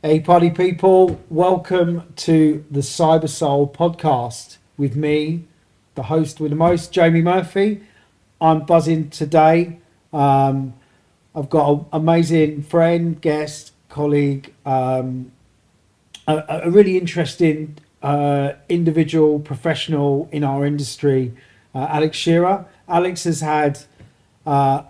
Hey, party people, welcome to the CyberSoul podcast with me, the host with the most, Jamie Murphy. I'm buzzing today. I've got an amazing friend, guest, colleague, a really interesting individual, professional in our industry, Alex Shearer. Alex has had a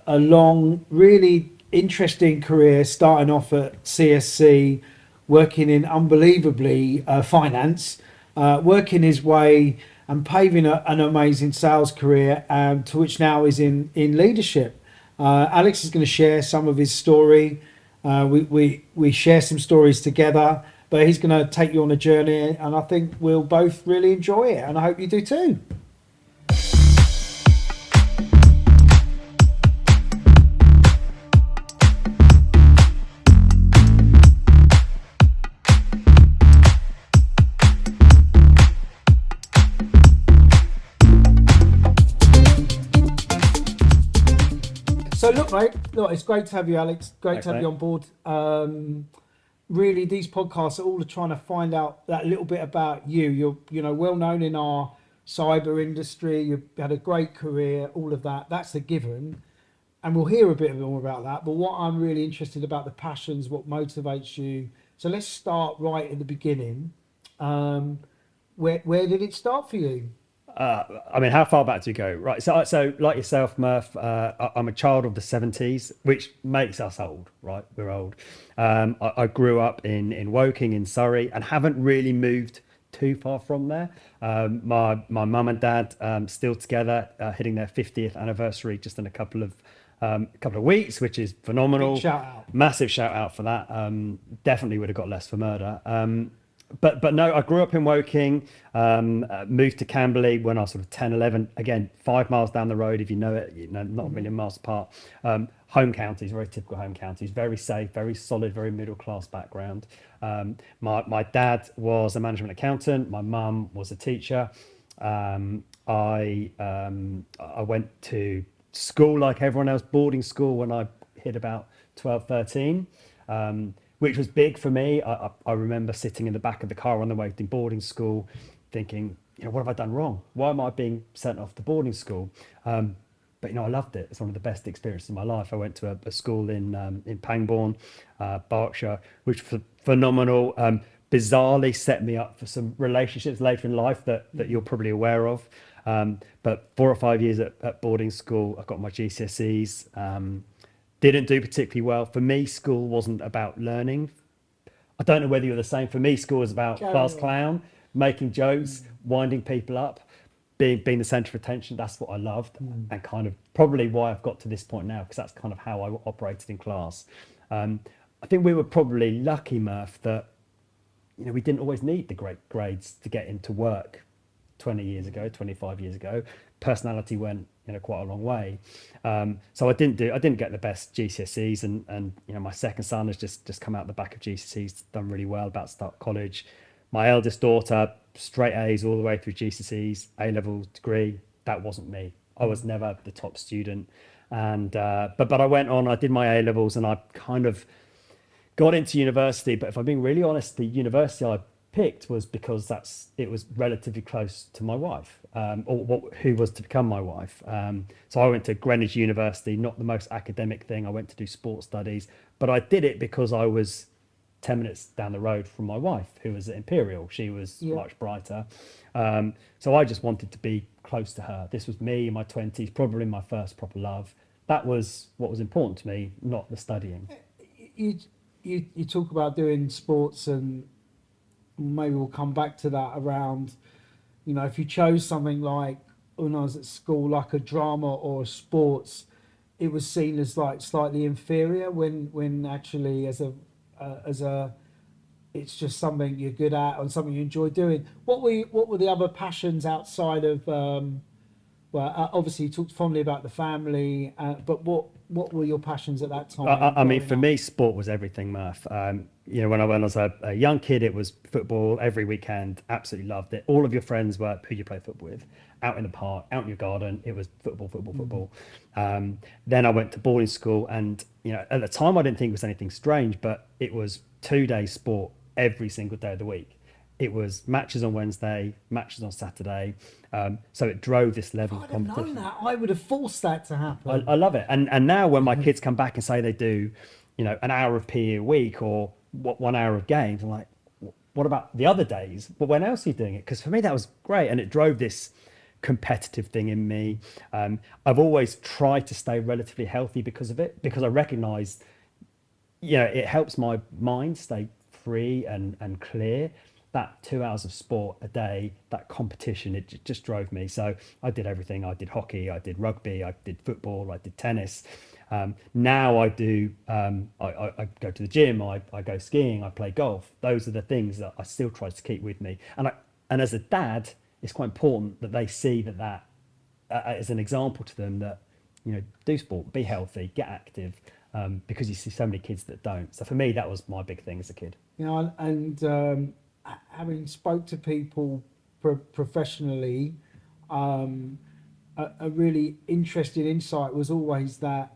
long, really interesting career, starting off at CSC, working in unbelievably finance, working his way and paving an amazing sales career, to which now is in leadership. Alex is going to share some of his story. We share some stories together, but he's going to take you on a journey, and I think we'll both really enjoy it, and I hope you do too. So look, mate, it's great to have you, Alex. Great Thanks, to have you mate. on board. Really, these podcasts are all trying to find out that little bit about you. You're well known in our cyber industry. You've had a great career, all of that. That's a given, and we'll hear a bit more about that. But what I'm really interested about the passions, what motivates you. So let's start right at the beginning. Um, where did it start for you? I mean, how far back do you go? Right. So like yourself, Murph, I'm a child of the 70s, which makes us old, right? We're old. I grew up in Woking in Surrey and haven't really moved too far from there. My mum and dad still together, hitting their 50th anniversary just in a couple of weeks, which is Big phenomenal. shout out. Massive shout out for that. Definitely would have got less for murder. But no, I grew up in Woking, moved to Camberley when I was sort of 10, 11. Again, 5 miles down the road, if you know it, not a million miles apart. Home counties, very typical home counties, very safe, very solid, very middle class background. My dad was a management accountant. My mum was a teacher. I went to school like everyone else, boarding school when I hit about 12, 13. Which was big for me. I remember sitting in the back of the car on the way to boarding school thinking, what have I done wrong? Why am I being sent off to boarding school? But I loved it. It's one of the best experiences of my life. I went to a school in Pangbourne, Berkshire, which was phenomenal. Bizarrely set me up for some relationships later in life that you're probably aware of. But 4 or 5 years at boarding school, I got my GCSEs. Didn't do particularly well. For me, school wasn't about learning. I don't know whether you're the same. For me, school was about Carry class on. clown, making jokes, winding people up, being the center of attention. That's what I loved, and kind of probably why I've got to this point now, because that's kind of how I operated in class. I think we were probably lucky, Murph, that we didn't always need the great grades to get into work 20 years ago, 25 years ago. Personality went quite a long way. So I didn't get the best GCSEs, and my second son has just come out the back of GCSEs, done really well, about to start college. My eldest daughter, straight A's all the way through GCSEs, A level degree. That wasn't me. I was never the top student, and but I went on. I did my A levels, and I kind of got into university. But if I'm being really honest, the university I picked was because it was relatively close to my wife, who was to become my wife. So I went to Greenwich University, not the most academic thing. I went to do sports studies, but I did it because I was 10 minutes down the road from my wife, who was at Imperial. She was Yeah. much brighter. So I just wanted to be close to her. This was me in my 20s, probably my first proper love. That was what was important to me, not the studying. You, you talk about doing sports, and maybe we'll come back to that around, if you chose something like when I was at school, like a drama or a sports, it was seen as like slightly inferior when actually as a it's just something you're good at and something you enjoy doing. What were the other passions outside of obviously you talked fondly about the family, but what were your passions at that time I mean, growing for up? me, sport was everything, Murph. When I was a young kid, it was football every weekend. Absolutely loved it. All of your friends were who you play football with, out in the park, out in your garden. It was football, football, football. Then I went to boarding school, and at the time, I didn't think it was anything strange, but it was 2 days sport every single day of the week. It was matches on Wednesday, matches on Saturday. So it drove this level If of I'd have known competition. that, I would have forced that to happen. I love it. And now when my kids come back and say they do, an hour of PE a week or 1 hour of games, I'm like, what about the other days? But when else are you doing it? Because for me, that was great. And it drove this competitive thing in me. I've always tried to stay relatively healthy because of it, because I recognize, it helps my mind stay free and clear. That 2 hours of sport a day, that competition, it just drove me. So I did everything. I did hockey, I did rugby, I did football, I did tennis. Now I do, I go to the gym, I go skiing, I play golf. Those are the things that I still try to keep with me. And as a dad, it's quite important that they see that as an example to them that, do sport, be healthy, get active, because you see so many kids that don't. So for me, that was my big thing as a kid. And having spoke to people professionally, a really interesting insight was always that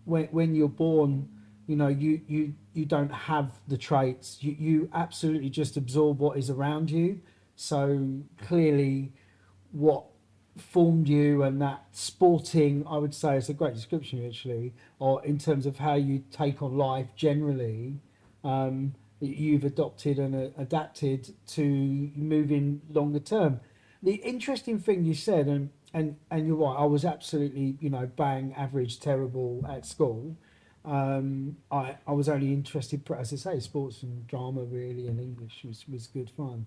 when you're born, you don't have the traits. You absolutely just absorb what is around you. So clearly, what formed you, and that sporting, I would say, is a great description actually, or in terms of how you take on life generally. You've adopted and adapted to moving longer term. The interesting thing you said, and you're right, I was absolutely, bang average, terrible at school. I was only interested, as I say, sports and drama really, and English was good fun.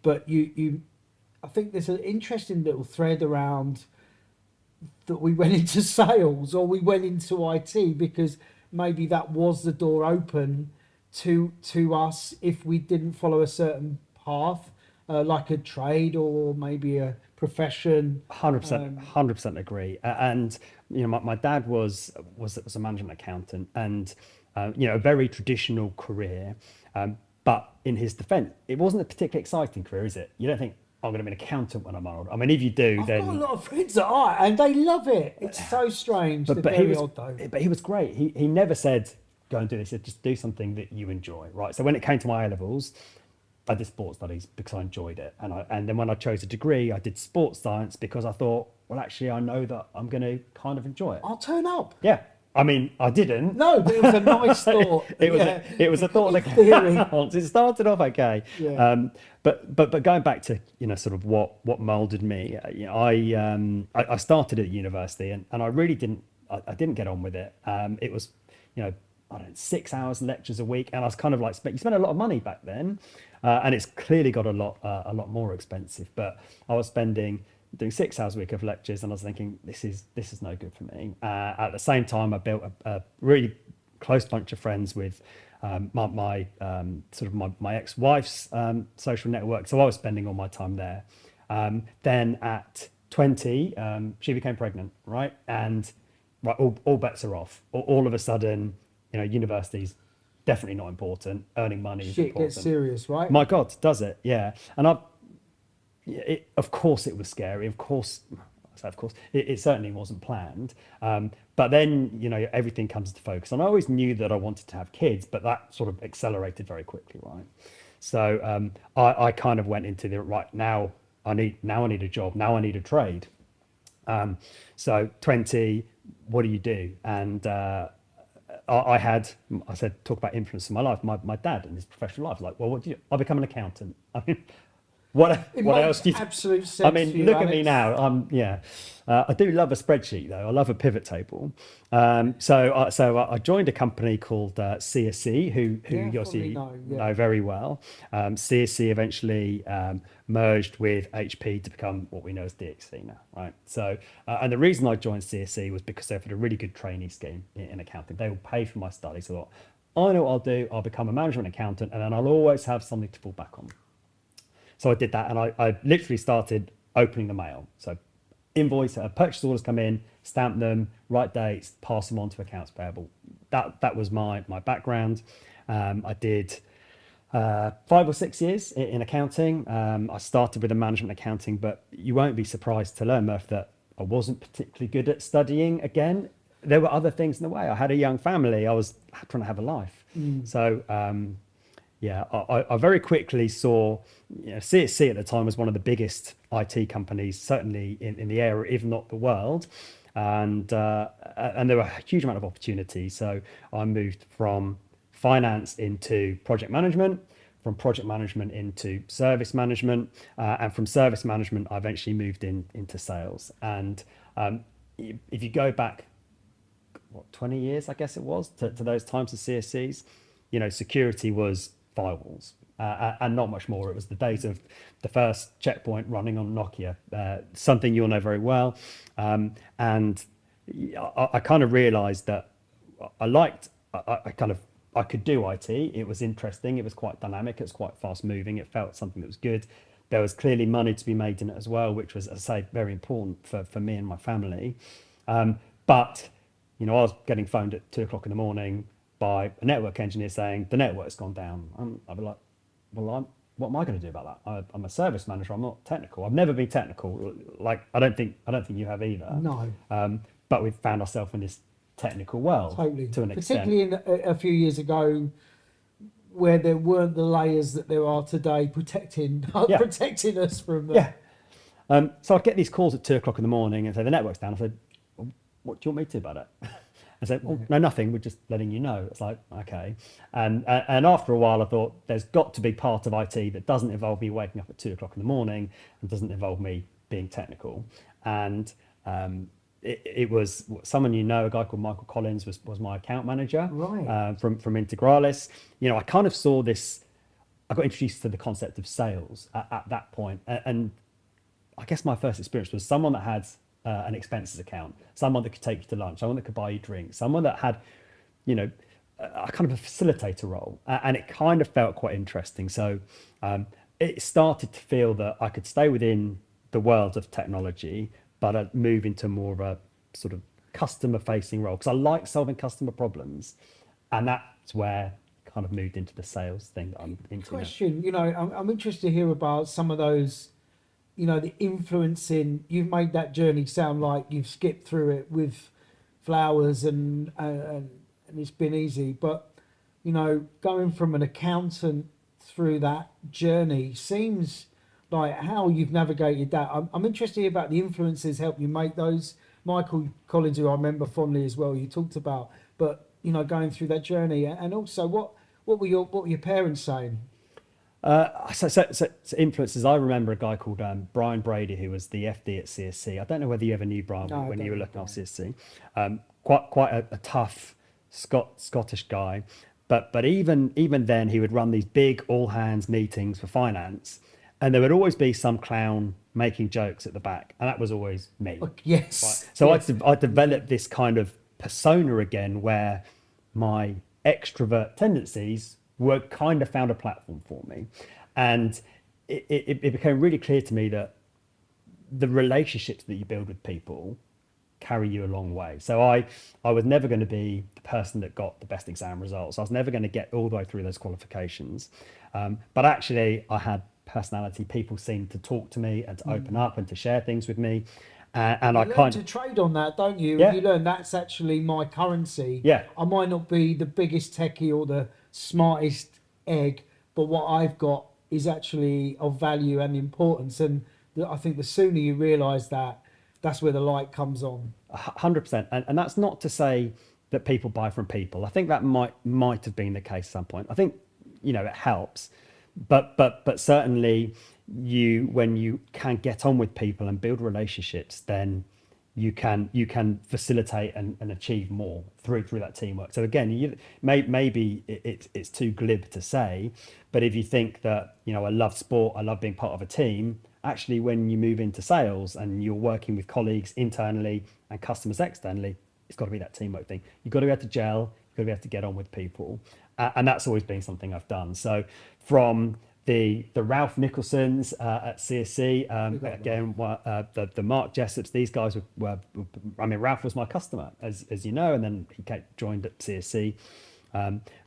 But I think there's an interesting little thread around that we went into sales or we went into IT because maybe that was the door open to us if we didn't follow a certain path, like a trade or maybe a profession. 100% agree. And my dad was a management accountant, and a very traditional career. But in his defence, it wasn't a particularly exciting career, is it? You don't think, I'm going to be an accountant when I'm old. I mean, if you do, I've then got a lot of friends that are, and they love it. It's so strange. They're but he very was odd though. but he was great. He never said go and do this. He said just do something that you enjoy, right? So when it came to my A levels, I did sports studies because I enjoyed it, and then when I chose a degree, I did sports science because I thought, well, actually, I know that I'm going to kind of enjoy it. I'll turn up. Yeah, I mean, I didn't. No, but it was a nice thought. It was a thought that theory. counts. It started off okay. Yeah. But going back to sort of what molded me, I started at university and I really I didn't get on with it. It was I don't know, 6 hours lectures a week, and I was kind of like, you spent a lot of money back then, and it's clearly got a lot more expensive. But I was doing 6 hours a week of lectures, and I was thinking, this is no good for me. At the same time, I built a really close bunch of friends with my ex-wife's social network, so I was spending all my time there. Then at 20, she became pregnant, right? And right, all bets are off. All of a sudden, university's definitely not important. Earning money is Shit important. gets serious, right? My God, does it? Yeah. And of course it was scary. Of course, it certainly wasn't planned. But then, everything comes into focus. And I always knew that I wanted to have kids, but that sort of accelerated very quickly, right? So I kind of went into right now. I need a job. Now I need a trade. So 20, what do you do? And I said, talk about influence in my life. My dad in his professional life, like, well, what do you do? I'll become an accountant. I mean, what else do you? Absolute sense. I mean, for you, look Alex. at me now. I do love a spreadsheet though. I love a pivot table. So I joined a company called CSC, who you obviously know very well. CSC eventually merged with HP to become what we know as DXC now, right? So, and the reason I joined CSC was because they offered a really good trainee scheme in accounting. They will pay for my studies. So I thought, I know what I'll do. I'll become a management accountant, and then I'll always have something to fall back on. So I did that, and I literally started opening the mail. So purchase orders come in, stamp them, write dates, pass them on to accounts payable. That was my background. I did 5 or 6 years in accounting. I started with a management accounting, but you won't be surprised to learn, Murph, that I wasn't particularly good at studying again. There were other things in the way. I had a young family. I was trying to have a life. So yeah, I very quickly saw, CSC at the time was one of the biggest IT companies, certainly in the area, if not the world. And there were a huge amount of opportunity. So I moved from finance into project management, from project management into service management, and from service management, I eventually moved into sales. And if you go back, 20 years, I guess it was, to those times of CSCs, security was firewalls and not much more. It was the days of the first checkpoint running on Nokia, something you'll know very well. And I kind of realized that I could do IT. It was interesting. It was quite dynamic. It was quite fast moving. It felt something that was good. There was clearly money to be made in it as well, which was, as I say, very important for me and my family. But I was getting phoned at 2 o'clock in the morning by a network engineer saying the network's gone down. I'd be like, well, what am I going to do about that? I'm a service manager. I'm not technical. I've never been technical. Like I don't think you have either. No. But we've found ourselves in this technical world Totally. to an extent. Particularly a few years ago, where there weren't the layers that there are today protecting Yeah. protecting us from. Yeah. So I'd get these calls at 2 o'clock in the morning and say the network's down. I said, well, what do you want me to do about it? I said, well, no, nothing. We're just letting you know. It's like, okay. And after a while, I thought there's got to be part of IT that doesn't involve me waking up at 2 o'clock in the morning and doesn't involve me being technical. And it was someone, a guy called Michael Collins was my account manager, Right. from Integralis. I kind of saw this. I got introduced to the concept of sales at that point, and I guess my first experience was someone that had an expenses account, someone that could take you to lunch, someone that could buy you drinks, someone that had, a kind of a facilitator role, and it kind of felt quite interesting. So it started to feel that I could stay within the world of technology, but I'd move into more of a sort of customer-facing role because I like solving customer problems, and that's where I kind of moved into the sales thing that I'm into now. Question. I'm interested to hear about some of those. The influencing. You've made that journey sound like you've skipped through it with flowers and it's been easy. But going from an accountant through that journey seems like how you've navigated that. I'm interested to hear about the influences help you make those. Michael Collins, who I remember fondly as well, you talked about. But going through that journey, and also what were your parents saying? So influences. I remember a guy called Brian Brady, who was the FD at CSC. I don't know whether you ever knew Brian No, I when don't you were know looking after CSC. Quite a tough Scottish guy, but even then he would run these big all hands meetings for finance, and there would always be some clown making jokes at the back, and that was always me. Yes. Right? So Yes. I developed this kind of persona again, where my extrovert tendencies were kind of found a platform for me. And it became really clear to me that the relationships that you build with people carry you a long way. So I was never going to be the person that got the best exam results. I was never going to get all the way through those qualifications. But actually, I had personality. People seemed to talk to me and to open up and to share things with me. And You I learn kind to of, trade on that, don't you? Yeah. You learn that's actually my currency. Yeah. I might not be the biggest techie or the smartest egg, but what I've got is actually of value and importance. And I think the sooner you realise that, that's where the light comes on. 100%. And that's not to say that people buy from people. I think that might have been the case at some point. I think, it helps. But certainly when you can get on with people and build relationships, then you can facilitate and achieve more through that teamwork. So again, maybe it's too glib to say, but if you think that I love sport, I love being part of a team. Actually, when you move into sales and you're working with colleagues internally and customers externally, it's got to be that teamwork thing. You've got to be able to gel. You've got to be able to get on with people, and that's always been something I've done. So from the Ralph Nicholsons at CSC, again, the Mark Jessops, these guys were. I mean, Ralph was my customer, as you know, and then he joined at CSC.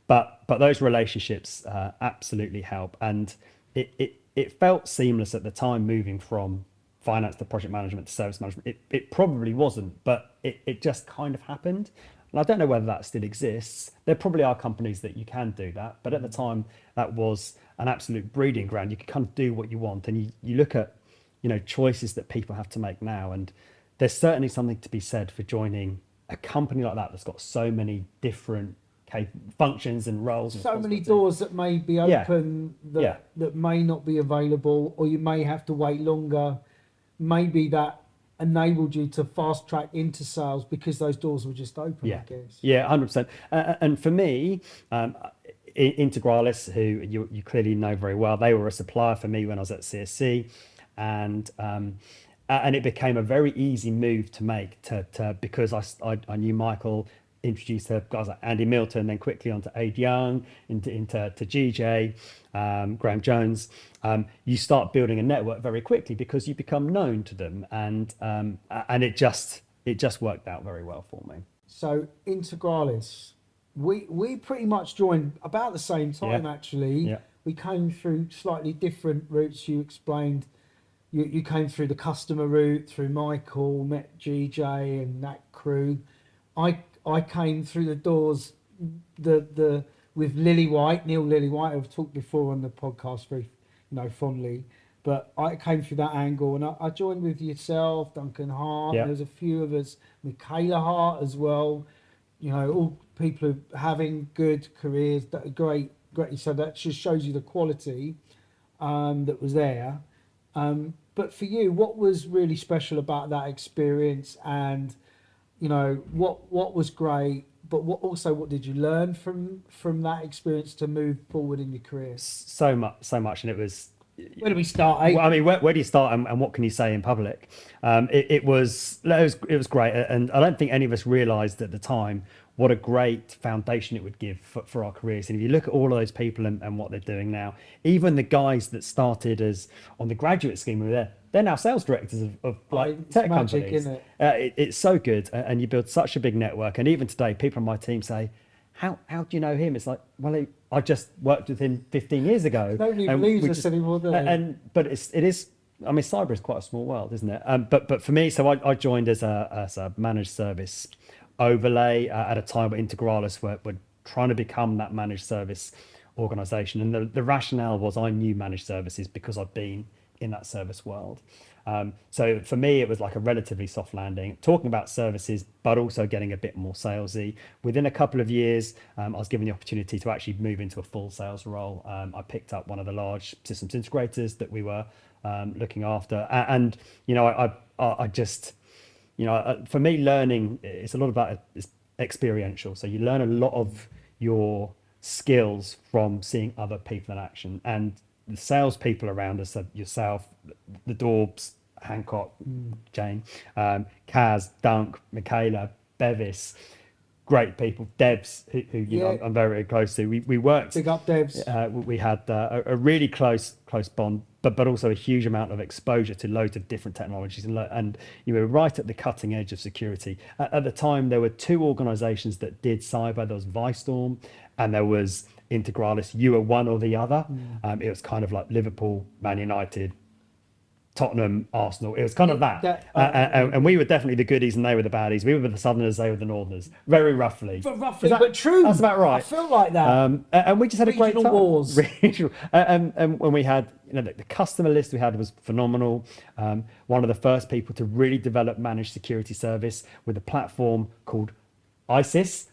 But those relationships absolutely help, and it felt seamless at the time, moving from finance to project management to service management. It probably wasn't, but it just kind of happened. And I don't know whether that still exists. There probably are companies that you can do that, but at the time that was an absolute breeding ground. You could kind of do what you want, and you look at, choices that people have to make now, and there's certainly something to be said for joining a company like that that's got so many different functions and roles and So many responsibilities. doors that may be Yeah. open that Yeah. that may not be available, or you may have to wait longer. Maybe that enabled you to fast track into sales because those doors were just open. Yeah, I guess. yeah, 100%. And for me, Integralis, who you clearly know very well, they were a supplier for me when I was at CSC, and it became a very easy move to make because I knew Michael, introduced to guys like Andy Milton, then quickly onto Aid Young, into to GJ, Graham Jones. You start building a network very quickly because you become known to them, and it just worked out very well for me. So Integralis, we pretty much joined about the same time. Yeah. Actually, Yeah. we came through slightly different routes. You explained. You came through the customer route through Michael, met GJ and that crew. I came through the doors the with Lily White, Neil Lily White. I've talked before on the podcast very fondly, but I came through that angle, and I joined with yourself, Duncan Hart. Yeah. There's a few of us, Michaela Hart as well. All people who are having good careers. That are great. So that just shows you the quality that was there. But for you, what was really special about that experience, and what was great, but what did you learn from that experience to move forward in your career? So much, and it was. Where do we start? Eh? Well, I mean, where do you start, and what can you say in public? It was great, and I don't think any of us realised at the time what a great foundation it would give for our careers. And if you look at all of those people and what they're doing now, even the guys that started as on the graduate scheme were there, they're now sales directors of It's tech magic, companies. isn't it? It's so good, and you build such a big network. And even today, people on my team say, how do you know him? It's like, well, I just worked with him 15 years ago. Nobody and believes we us just- anymore, do they? But it is. I mean, cyber is quite a small world, isn't it? But for me, so I joined as a managed service overlay at a time where Integralis were trying to become that managed service organization, and the rationale was I knew managed services because I'd been in that service world. So for me, it was like a relatively soft landing, talking about services, but also getting a bit more salesy. Within a couple of years, I was given the opportunity to actually move into a full sales role. I picked up one of the large systems integrators that we were looking after, and I just, for me, learning, it's a lot about it's experiential. So you learn a lot of your skills from seeing other people in action, and the salespeople around us, yourself, the Daubs, Hancock, Jane, Kaz, Dunk, Michaela, Bevis, great people. Debs, who I'm very, very close to. We worked. Big up, Debs. We had a really close bond, but also a huge amount of exposure to loads of different technologies, and you were right at the cutting edge of security. At the time, there were two organisations that did cyber. There was Vistorm, and there was Integralis. You were one or the other. It was kind of like Liverpool, Man United, Tottenham, Arsenal. It was kind of that. And we were definitely the goodies and they were the baddies. We were the Southerners, they were the Northerners. Very roughly. But true. That's about right. I feel like that. And we just had a great Regional time. wars. And when we had, the customer list we had was phenomenal. One of the first people to really develop managed security service with a platform called ISIS.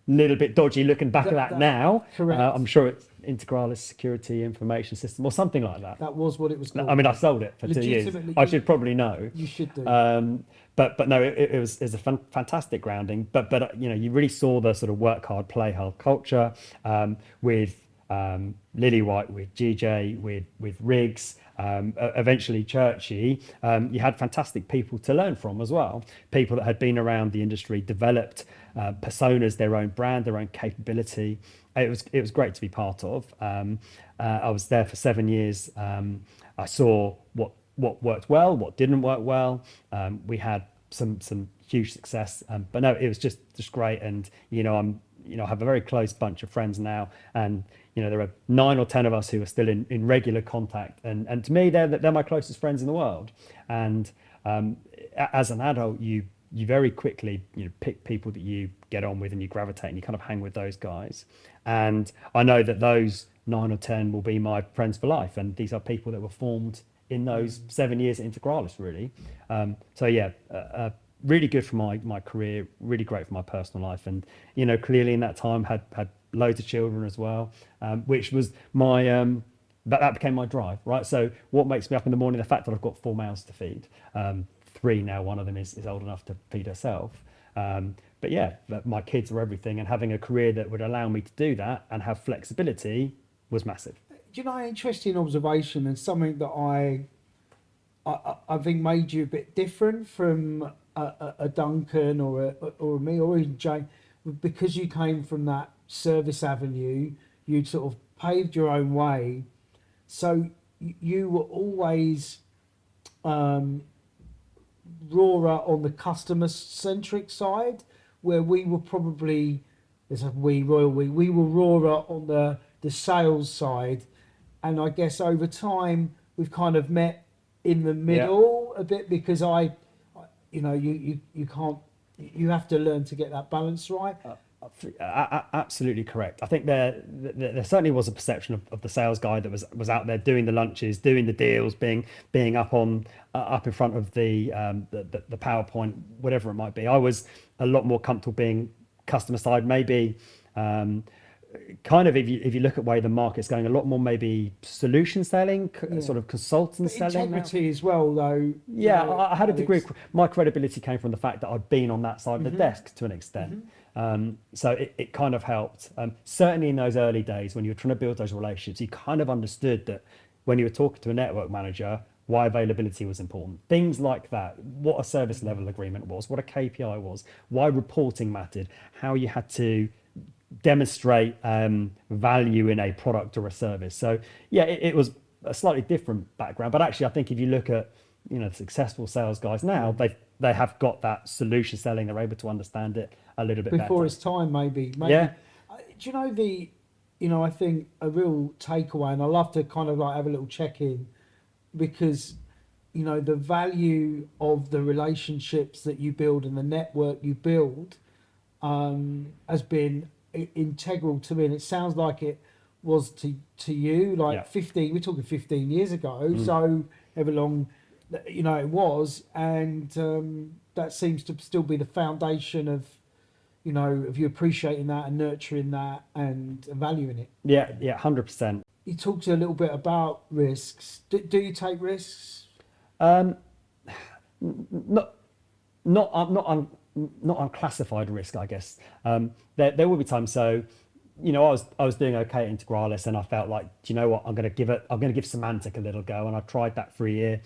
Little bit dodgy looking back at that now. Correct. I'm sure it's Integralis Security Information System or something like that. That was what it was called. I mean, I sold it for 2 years. Legitimately, I should probably know. You should do. But no, it was a fantastic grounding. But you really saw the sort of work hard, play hard culture with Lily White, with GJ, with Riggs. Eventually Churchy. You had fantastic people to learn from as well. People that had been around the industry, developed personas, their own brand, their own capability. It was great to be part of. I was there for 7 years. I saw what worked well, what didn't work well. We had some huge success, but no, it was just great. And I have a very close bunch of friends now, and there are 9 or 10 of us who are still in regular contact, and to me they're my closest friends in the world. And as an adult, you very quickly pick people that you get on with and you gravitate and you kind of hang with those guys. And I know that those 9 or 10 will be my friends for life. And these are people that were formed in those 7 years at Integralis, really. So yeah, really good for my career, really great for my personal life. And, you know, clearly in that time had loads of children as well, which was my, that became my drive, right? So what makes me up in the morning? The fact that I've got 4 mouths to feed, 3 now, one of them is old enough to feed herself. But yeah, my kids are everything, and having a career that would allow me to do that and have flexibility was massive. Do you know, interesting observation, and something that I think made you a bit different from a Duncan or a me or even Jane, because you came from that service avenue. You'd sort of paved your own way, so you were always rawer on the customer centric side, where we were probably, there's a we royal we were rawer on the sales side. And I guess over time we've kind of met in the middle a bit, because you know, you can't, you have to learn to get that balance right. Absolutely correct. I think there certainly was a perception of the sales guy that was out there doing the lunches, doing the deals, being up on up in front of the PowerPoint, whatever it might be. I was a lot more comfortable being customer side, maybe. Kind of, if you look at where the market's going, a lot more maybe solution selling, sort of consultant selling. Integrity as well, though. Yeah, I had a degree. My credibility came from the fact that I'd been on that side of the desk to an extent. So it kind of helped. Certainly in those early days when you were trying to build those relationships, you kind of understood that when you were talking to a network manager, why availability was important. Things like that, what a service level agreement was, what a KPI was, why reporting mattered, how you had to demonstrate value in a product or a service. So yeah, it was a slightly different background, but actually I think if you look at, you know, the successful sales guys now, they have got that solution selling, they're able to understand it a little bit before better. its time, maybe. Yeah. Do you know you know, I think a real takeaway, and I love to kind of like have a little check-in, because, you know, the value of the relationships that you build and the network you build has been integral to me, and it sounds like it was to you, like 15, we're talking 15 years ago, so however long, you know, it was, and that seems to still be the foundation of, you know, of you appreciating that and nurturing that and valuing it. Yeah, 100%. You talked a little bit about risks. Do you take risks? Not unclassified risk, I guess. There will be times. So, you know, I was doing okay at Integralis, and I felt like, do you know what, I'm going to give semantic a little go, and I tried that for a year.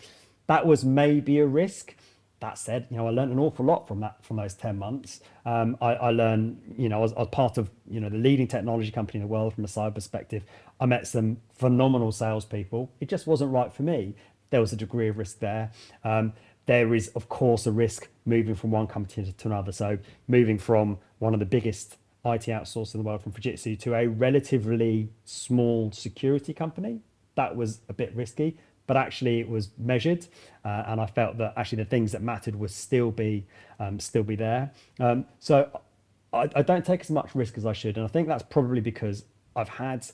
That was maybe a risk. That said, you know, I learned an awful lot from those 10 months. I learned, you know, I was part of, you know, the leading technology company in the world from a cyber perspective. I met some phenomenal salespeople. It just wasn't right for me. There was a degree of risk there. There is, of course, a risk moving from one company to another. So moving from one of the biggest IT outsourcers in the world, from Fujitsu, to a relatively small security company, that was a bit risky, but actually it was measured. And I felt that actually the things that mattered would still be there. So I don't take as much risk as I should. And I think that's probably because I've had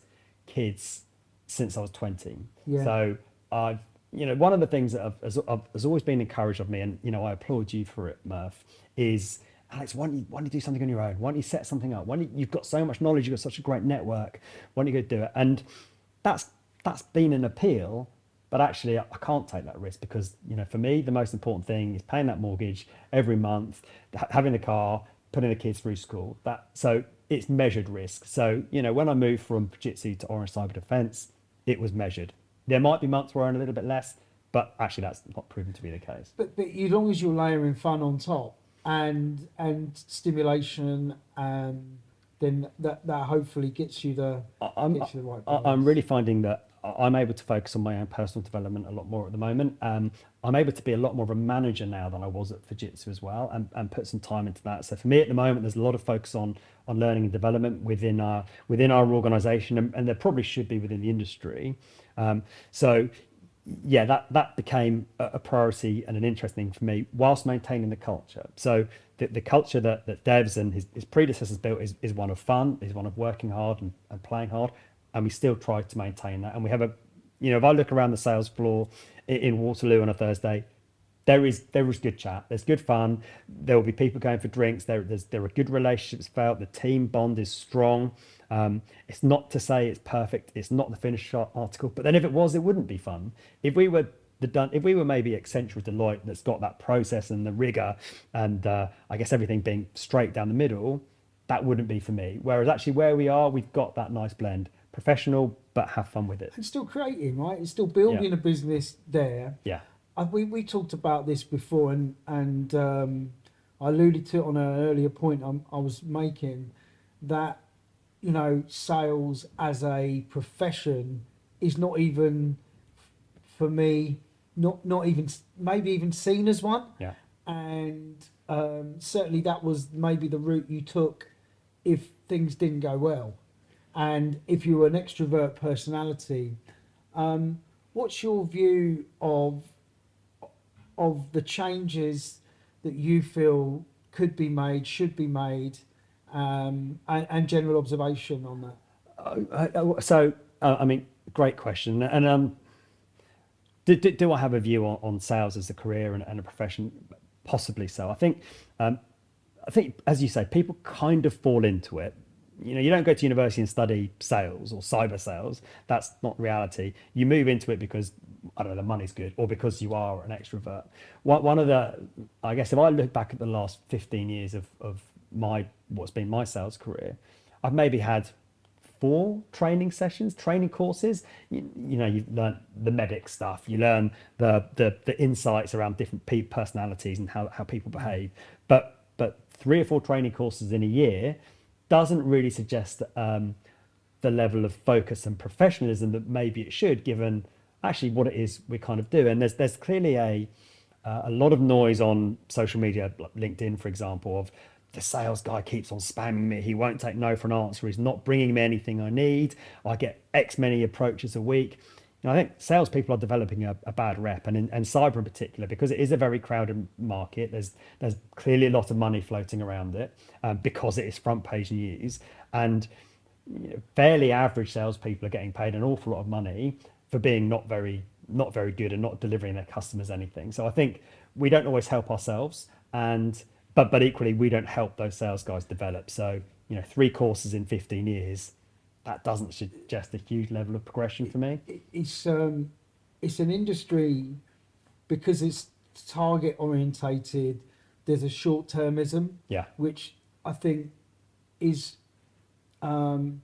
kids since I was 20. Yeah. So I've, you know, one of the things that has always been encouraged of me, and, you know, I applaud you for it, Murph, is, Alex, why don't you do something on your own? Why don't you set something up? You've got so much knowledge, you've got such a great network, why don't you go do it? And that's been an appeal, but actually I can't take that risk, because, you know, for me, the most important thing is paying that mortgage every month, having the car, putting the kids through school. So it's measured risk. So, you know, when I moved from Fujitsu to Orange Cyber Defense, it was measured. There might be months where I earn a little bit less, but actually that's not proven to be the case. But as long as you're layering fun on top and stimulation, then that hopefully gets you the right balance. I'm really finding that I'm able to focus on my own personal development a lot more at the moment. I'm able to be a lot more of a manager now than I was at Fujitsu as well, and put some time into that. So for me at the moment, there's a lot of focus on learning and development within our organisation, and there probably should be within the industry. So yeah, that became a priority and an interesting thing for me, whilst maintaining the culture. So the culture that Devs and his predecessors built is one of fun, is one of working hard and playing hard, and we still try to maintain that. And we have a, if I look around the sales floor in Waterloo on a Thursday, there is good chat. There's good fun. There will be people going for drinks. There are good relationships felt. The team bond is strong. It's not to say it's perfect. It's not the finished article. But then if it was, it wouldn't be fun. If we were maybe Accenture or Deloitte that's got that process and the rigor and I guess everything being straight down the middle, that wouldn't be for me. Whereas actually where we are, we've got that nice blend, professional but have fun with it. And still creating, right? It's still Yeah, building a business there. yeah, We talked about this before, and I alluded to it on an earlier point I was making, that sales as a profession is not even, for me, not even maybe even seen as one. yeah. And certainly that was maybe the route you took if things didn't go well, and if you were an extrovert personality. What's your view of the changes that you feel could be made, should be made, and general observation on that? I mean, great question. And do I have a view on sales as a career and a profession? Possibly so. I think, as you say, people kind of fall into it. You don't go to university and study sales or cyber sales. That's not reality. You move into it because, I don't know, the money's good, or because you are an extrovert. One of the, I guess, if I look back at the last 15 years of what's been my sales career, I've maybe had 4 training sessions, training courses. You learn the medic stuff. You learn the insights around different personalities and how people behave. But 3 or 4 training courses in a year doesn't really suggest the level of focus and professionalism that maybe it should, given actually what it is we kind of do. And there's clearly a lot of noise on social media, like LinkedIn, for example, of the sales guy keeps on spamming me. He won't take no for an answer. He's not bringing me anything I need. I get X many approaches a week. I think salespeople are developing a bad rep, and cyber in particular, because it is a very crowded market. There's clearly a lot of money floating around it because it is front page news, and fairly average salespeople are getting paid an awful lot of money for being not very good and not delivering their customers anything. So I think we don't always help ourselves, but equally we don't help those sales guys develop. So 3 courses in 15 years. That doesn't suggest a huge level of progression for me. It's an industry, because it's target orientated. There's a short termism, Yeah, which I think is, when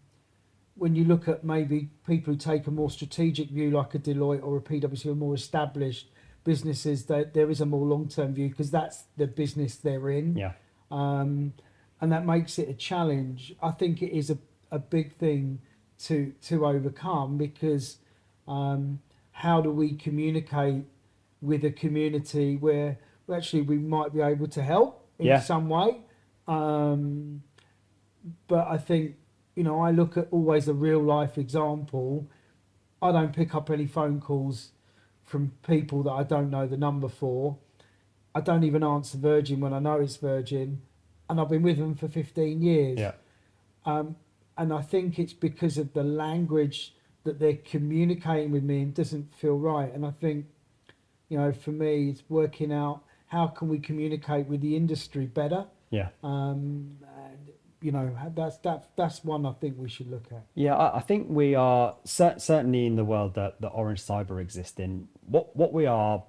you look at maybe people who take a more strategic view, like a Deloitte or a PwC, or more established businesses, that there is a more long term view, because that's the business they're in. yeah, And that makes it a challenge. I think it is a big thing to overcome, because how do we communicate with a community where actually we might be able to help in yeah, some way? But I think, I look at always a real life example. I don't pick up any phone calls from people that I don't know the number for. I don't even answer Virgin when I know it's Virgin, and I've been with them for 15 years. yeah. And I think it's because of the language that they're communicating with me and doesn't feel right. And I think, for me, it's working out how can we communicate with the industry better. Yeah. And that's one I think we should look at. Yeah, I think we are certainly in the world that Orange Cyber exists in. What we are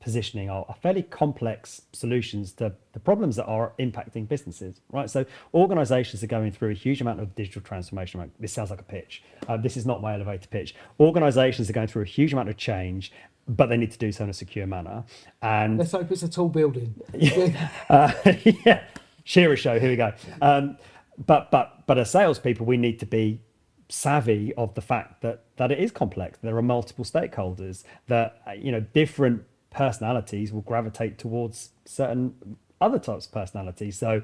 positioning are fairly complex solutions to the problems that are impacting businesses, right? So organizations are going through a huge amount of digital transformation. Right? This sounds like a pitch. This is not my elevator pitch. Organizations are going through a huge amount of change, but they need to do so in a secure manner. And Let's hope it's a tall building. yeah, Shearer show. Here we go. But as salespeople, we need to be savvy of the fact that it is complex. There are multiple stakeholders. That different personalities will gravitate towards certain other types of personalities. So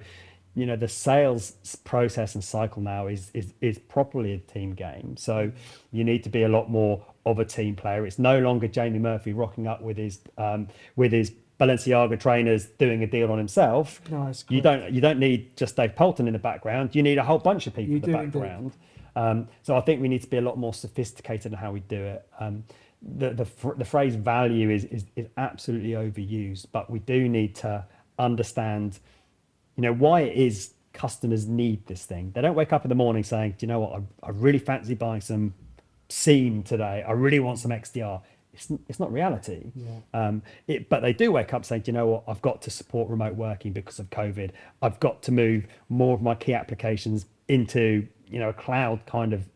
the sales process and cycle now is properly a team game. So you need to be a lot more of a team player. It's no longer Jamie Murphy rocking up with his Balenciaga trainers doing a deal on himself. No, it's You correct. don't need just Dave Polton in the background. You need a whole bunch of people You in the do indeed. background. So I think we need to be a lot more sophisticated in how we do it. The phrase value is absolutely overused, but we do need to understand, why it is customers need this thing. They don't wake up in the morning saying, do you know what, I really fancy buying some seam today. I really want some XDR. It's not reality. Yeah. But they do wake up saying, do you know what, I've got to support remote working because of COVID. I've got to move more of my key applications into, a cloud kind of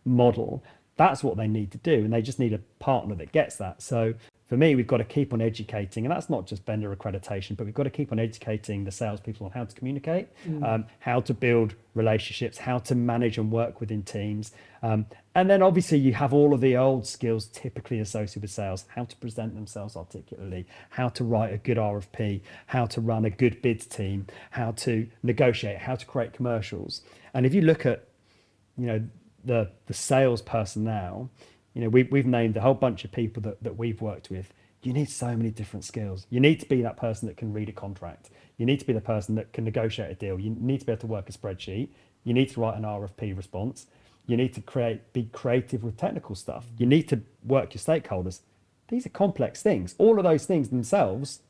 model. That's what they need to do. And they just need a partner that gets that. So for me, we've got to keep on educating, and that's not just vendor accreditation, but we've got to keep on educating the salespeople on how to communicate, how to build relationships, how to manage and work within teams. And then obviously you have all of the old skills typically associated with sales, how to present themselves articulately, how to write a good RFP, how to run a good bids team, how to negotiate, how to create commercials. And if you look at, the salesperson now, we've named a whole bunch of people that we've worked with. You need so many different skills. You need to be that person that can read a contract. You need to be the person that can negotiate a deal. You need to be able to work a spreadsheet. You need to write an RFP response. You need to be creative with technical stuff. You need to work your stakeholders. These are complex things. All of those things themselves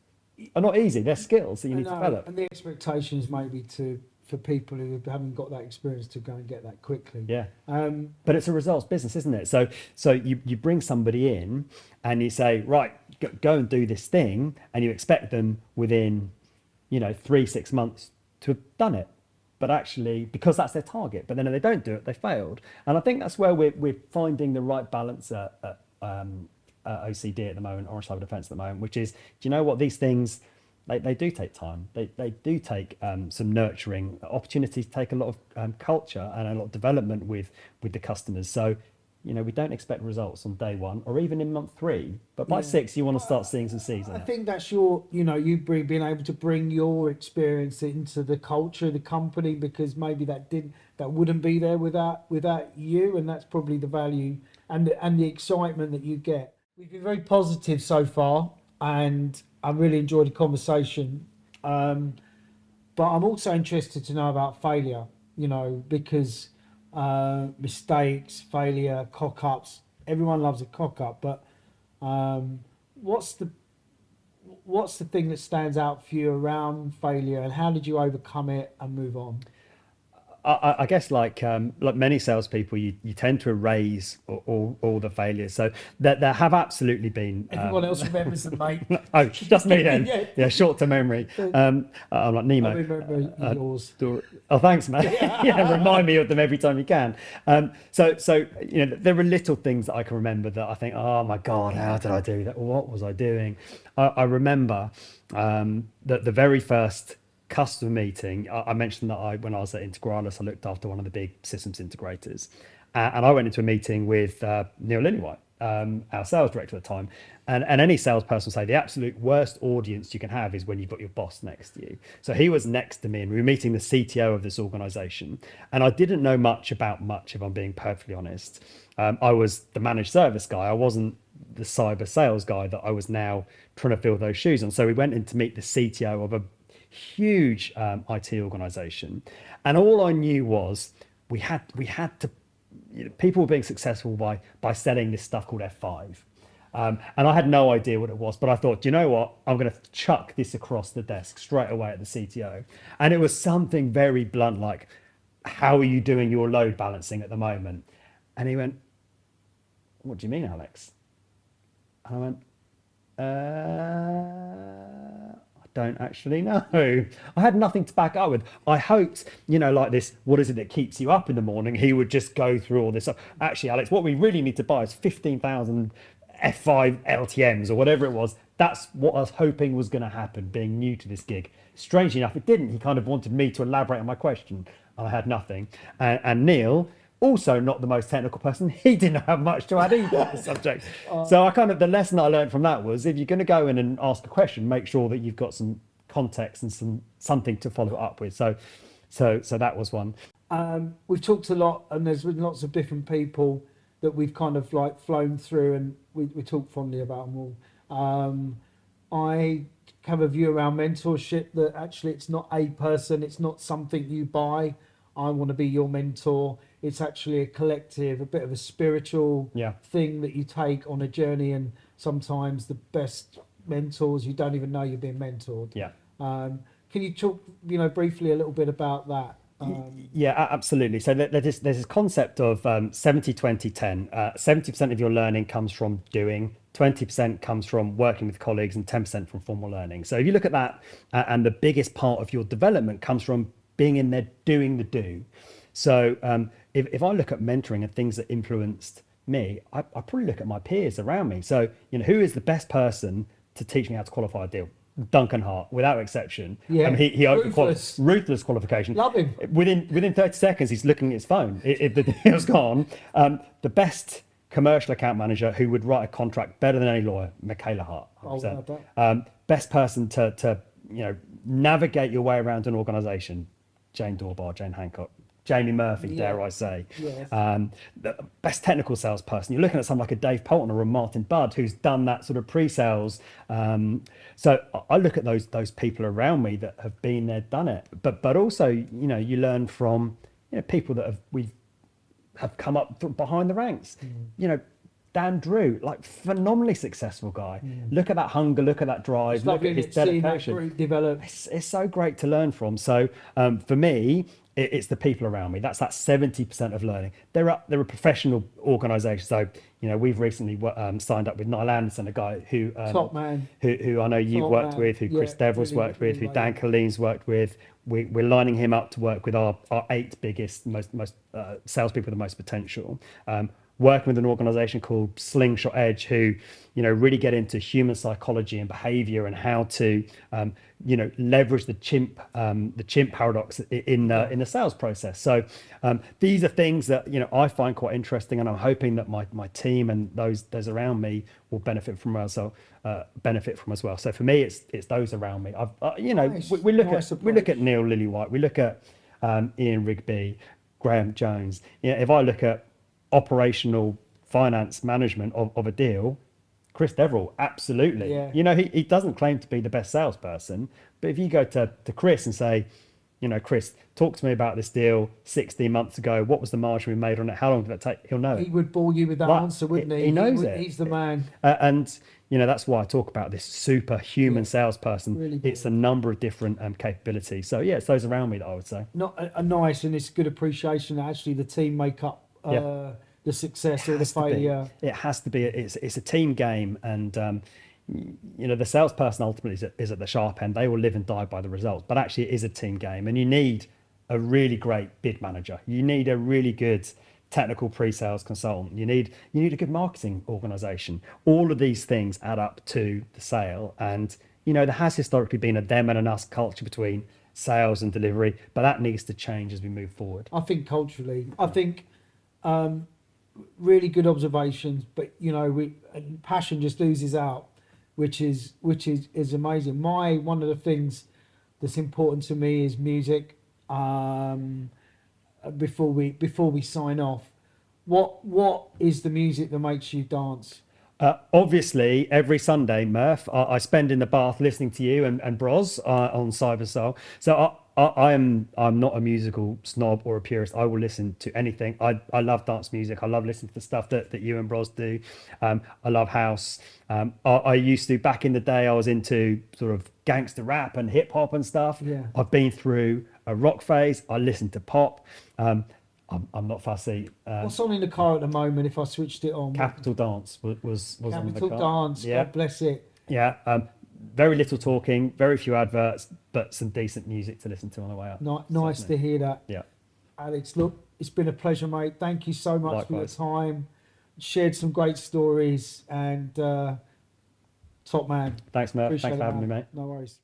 are not easy. They're skills that you need to develop. And the expectations maybe for people who haven't got that experience to go and get that quickly. Yeah. But it's a results business, isn't it? So you bring somebody in and you say, right, go and do this thing, and you expect them within, 3-6 months to have done it. But actually, because that's their target, but then if they don't do it, they failed. And I think that's where we're finding the right balance at OCD at the moment, Orange Cyber Defence at the moment, which is, do you know what, these things, they do take time. They do take some nurturing. Opportunities take a lot of culture and a lot of development with the customers. So, we don't expect results on day one or even in month 3, but by 6, you want to start seeing some seeds. I think that's your, being able to bring your experience into the culture of the company, because maybe that wouldn't be there without you, and that's probably the value and the excitement that you get. We've been very positive so far, and I really enjoyed the conversation. But I'm also interested to know about failure, because mistakes, failure, cock-ups. Everyone loves a cock-up, but what's the thing that stands out for you around failure, and how did you overcome it and move on? I guess like many salespeople, you tend to erase all the failures. So there have absolutely been. Everyone else remembers them, mate. Oh, just me then. Yeah, short-term memory. I'm like Nemo. I remember yours. Oh, thanks, mate. Yeah, remind me of them every time you can. So there are little things that I can remember that I think, oh my God, how did I do that? What was I doing? I remember that the very first customer meeting, I mentioned that when I was at Integralis, I looked after one of the big systems integrators, and I went into a meeting with Neil Lillywhite, our sales director at the time, and any salesperson will say the absolute worst audience you can have is when you've got your boss next to you. So he was next to me, and we were meeting the CTO of this organization, and I didn't know much, if I'm being perfectly honest. I was the managed service guy. I wasn't the cyber sales guy that I was now trying to fill those shoes on. So we went in to meet the CTO of a huge IT organization, and all I knew was we had to, people were being successful by selling this stuff called F5, and I had no idea what it was, but I thought, do you know what, I'm going to chuck this across the desk straight away at the CTO, and it was something very blunt like, how are you doing your load balancing at the moment? And he went, what do you mean, Alex? And I went, don't actually know. I had nothing to back up with. I hoped, like this, what is it that keeps you up in the morning? He would just go through all this stuff. Actually, Alex, what we really need to buy is 15,000 F5 LTMs or whatever it was. That's what I was hoping was going to happen, being new to this gig. Strangely enough, it didn't. He kind of wanted me to elaborate on my question. I had nothing. And Neil, also not the most technical person, he didn't have much to add either to the subject. So the lesson I learned from that was, if you're going to go in and ask a question, make sure that you've got some context and something to follow up with. So that was one. We've talked a lot, and there's been lots of different people that we've kind of like flown through, and we talk fondly about them all. I have a view around mentorship that actually it's not a person, it's not something you buy. I want to be your mentor. It's actually a collective, a bit of a spiritual thing that you take on a journey, and sometimes the best mentors, you don't even know you're being mentored. Yeah. Can you talk, briefly a little bit about that? Yeah, absolutely. So there's this concept of 70, 20, 10. 70% of your learning comes from doing, 20% comes from working with colleagues, and 10% from formal learning. So if you look at that, and the biggest part of your development comes from being in there doing the do. So if I look at mentoring and things that influenced me, I probably look at my peers around me. So, who is the best person to teach me how to qualify a deal? Duncan Hart, without exception. Yeah, He ruthless. Ruthless qualification. Love him. Within 30 seconds, he's looking at his phone. If the deal's gone, the best commercial account manager who would write a contract better than any lawyer, Michaela Hart. Best person to navigate your way around an organisation, Jane Dorbar, Jane Hancock. Jamie Murphy, dare I say. Yes. The best technical salesperson. You're looking at someone like a Dave Polton or a Martin Budd who's done that sort of pre-sales. So I look at those people around me that have been there, done it. But also, you learn from people that have come up behind the ranks. Dan Drew, like phenomenally successful guy. Look at that hunger, look at that drive, look at his dedication. That develop. It's so great to learn from. So for me, it's the people around me. That's that 70% of learning. There are professional organisations. So we've recently signed up with Niall Anderson, a guy who top man, who I know you've worked with, who Chris Deverell's worked with, who Dan Colleen's worked with. We're lining him up to work with our 8 biggest, most salespeople with the most potential. Working with an organisation called Slingshot Edge, who really get into human psychology and behaviour and how to leverage the chimp paradox in the sales process. So these are things that I find quite interesting, and I'm hoping that my team and those around me will benefit from as well. So for me, it's those around me. Nice. we look at Neil Lillywhite, we look at Ian Rigby, Graham Jones. If I look at operational finance management of a deal, Chris Deverell, absolutely. Yeah. He doesn't claim to be the best salesperson, but if you go to Chris and say, Chris, talk to me about this deal 16 months ago. What was the margin we made on it? How long did that take? He'll know. He would bore you with that answer, wouldn't he? He knows it. He's the man. And that's why I talk about this superhuman salesperson. Really it's a number of different capabilities. So it's those around me that I would say. Not a nice, and it's good appreciation that actually the team make up the success or the failure. It has to be. It's a team game, and the salesperson ultimately is at the sharp end. They will live and die by the results, but actually it is a team game, and you need a really great bid manager. You need a really good technical pre-sales consultant. You need a good marketing organisation. All of these things add up to the sale, and there has historically been a them and an us culture between sales and delivery, but that needs to change as we move forward. I think culturally, really good observations, but passion just oozes out, which is amazing. One of the things that's important to me is music. Before we sign off, what is the music that makes you dance? Obviously, every Sunday, Murph, I spend in the bath listening to you and Bros on CyberSoul. So I'm not a musical snob or a purist. I will listen to anything. I love dance music. I love listening to the stuff that you and Bros do. I love house. I used to, back in the day, I was into sort of gangster rap and hip hop and stuff. Yeah. I've been through a rock phase. I listen to pop. I'm not fussy. What's on in the car at the moment? If I switched it on, Capital Dance was on the Capital car. Dance. God bless it. Yeah. Very little talking, very few adverts, but some decent music to listen to on the way up. Nice to hear that. Yeah. Alex, look, it's been a pleasure, mate. Thank you so much Likewise. for your time. Shared some great stories, and top man. Thanks, Murph. Appreciate Thanks for having it, me, mate. No worries.